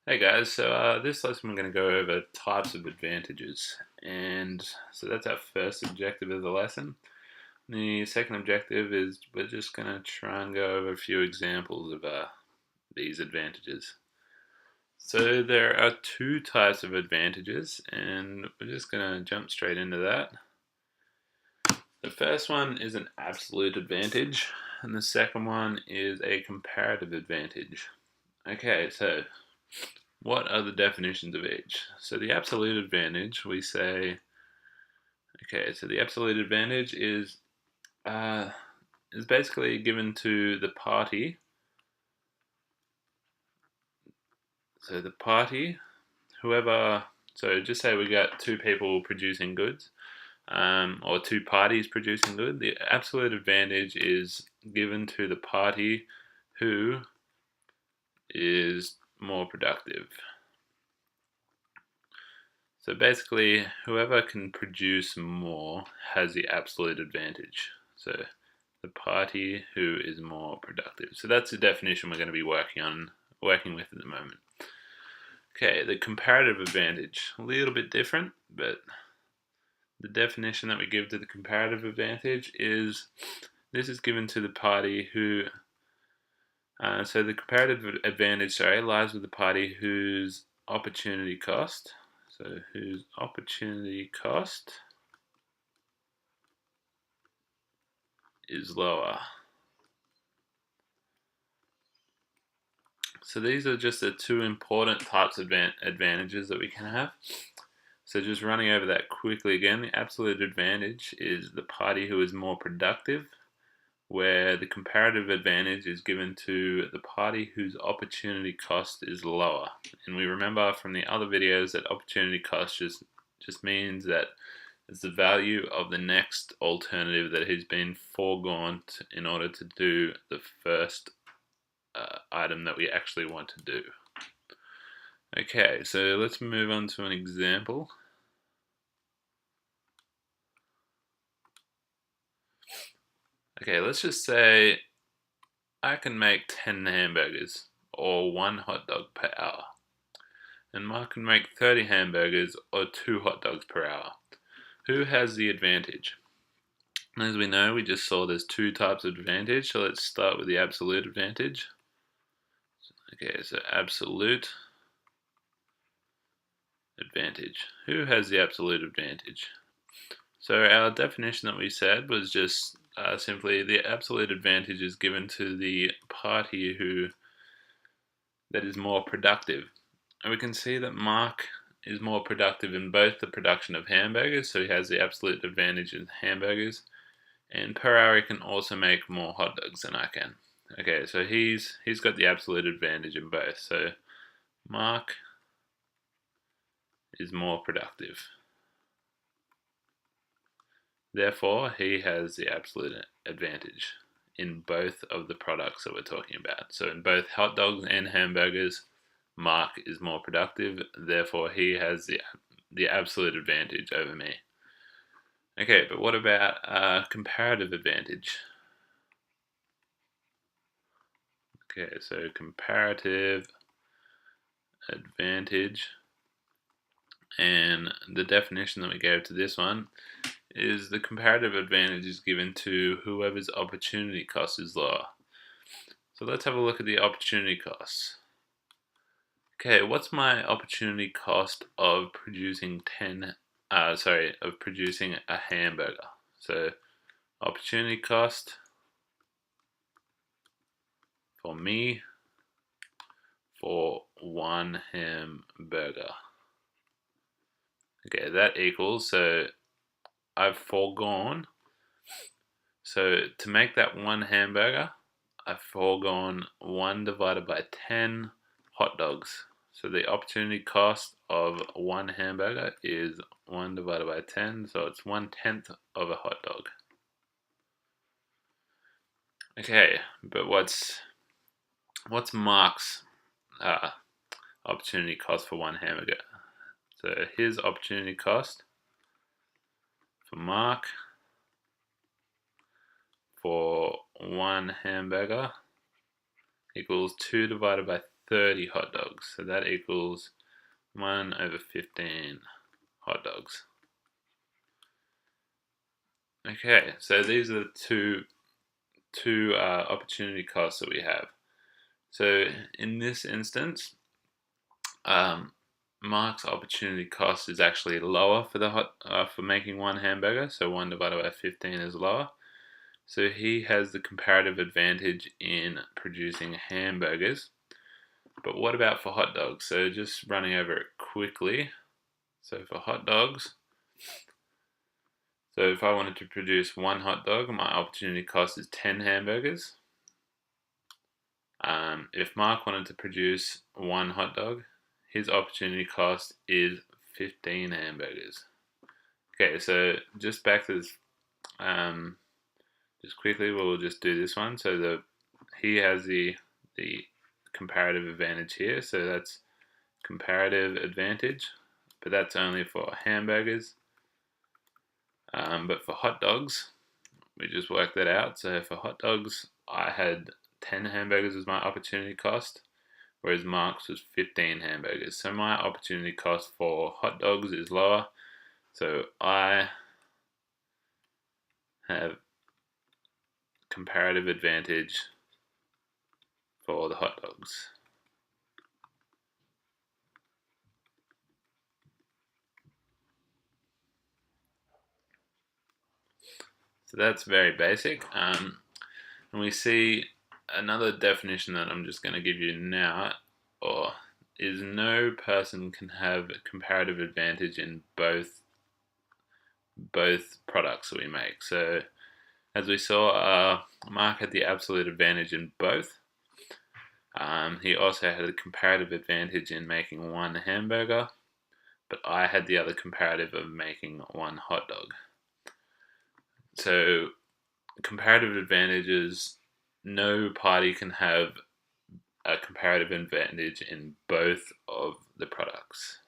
Hey guys, so this lesson we're going to go over types of advantages, and so that's our first objective of the lesson. The second objective is we're just going to try and go over a few examples of these advantages. So there are two types of advantages, and we're just going to jump straight into that. The first one is an absolute advantage, and the second one is a comparative advantage. Okay, so what are the definitions of each? So the absolute advantage, we say, okay, so the absolute advantage is basically given to the party. So the party, whoever, so just say we got two people producing goods, or two parties producing goods. The absolute advantage is given to the party who is more productive. So basically, whoever can produce more has the absolute advantage. So the party who is more productive. So that's the definition we're going to be working with at the moment. Okay, the comparative advantage, a little bit different, but the definition that we give to the comparative advantage is this is given to the party who. So the comparative advantage, lies with the party whose opportunity cost. So whose opportunity cost is lower. So these are just the two important types of advantages that we can have. So just running over that quickly again, the absolute advantage is the party who is more productive, where the comparative advantage is given to the party whose opportunity cost is lower. And we remember from the other videos that opportunity cost just means that it's the value of the next alternative that has been foregone in order to do the first item that we actually want to do. Okay, so let's move on to an example. Okay, let's just say I can make 10 hamburgers or one hot dog per hour. And Mark can make 30 hamburgers or 2 hot dogs per hour. Who has the advantage? As we know, we just saw there's two types of advantage, so let's start with the absolute advantage. Okay, so absolute advantage. Who has the absolute advantage? So our definition that we said was just simply the absolute advantage is given to the party that is more productive. And we can see that Mark is more productive in both the production of hamburgers, so he has the absolute advantage in hamburgers, and per hour he can also make more hot dogs than I can. Okay, so he's got the absolute advantage in both. So Mark is more productive. Therefore, he has the absolute advantage in both of the products that we're talking about. So in both hot dogs and hamburgers, Mark is more productive. Therefore, he has the absolute advantage over me. Okay, but what about comparative advantage? Okay, so comparative advantage, and the definition that we gave to this one is the comparative advantage is given to whoever's opportunity cost is lower. So let's have a look at the opportunity costs. Okay, what's my opportunity cost of producing of producing a hamburger? So opportunity cost for me for one hamburger. Okay, that equals, so I've foregone, so to make that one hamburger, I've foregone 1 divided by 10 hot dogs. So the opportunity cost of one hamburger is 1 divided by 10, so it's 1/10 of a hot dog. Okay, but what's Mark's opportunity cost for one hamburger? So his opportunity cost for Mark for one hamburger equals 2 divided by 30 hot dogs. So that equals 1 over 15 hot dogs. Okay, so these are the two opportunity costs that we have. So in this instance, Mark's opportunity cost is actually lower for the for making one hamburger. So 1 divided by 15 is lower. So he has the comparative advantage in producing hamburgers. But what about for hot dogs? So just running over it quickly. So for hot dogs, so if I wanted to produce one hot dog, my opportunity cost is 10 hamburgers. If Mark wanted to produce one hot dog, his opportunity cost is 15 hamburgers. Okay, so just back to this, just quickly, we'll just do this one. So he has the comparative advantage here. So that's comparative advantage, but that's only for hamburgers. But for hot dogs, we just worked that out. So for hot dogs, I had 10 hamburgers as my opportunity cost, whereas Mark's was 15 hamburgers. So my opportunity cost for hot dogs is lower. So I have comparative advantage for the hot dogs. So that's very basic. And we see another definition that I'm just going to give you now, is no person can have a comparative advantage in both products that we make. So as we saw, Mark had the absolute advantage in both. He also had a comparative advantage in making one hamburger, but I had the other comparative of making one hot dog. So comparative advantages, no party can have a comparative advantage in both of the products.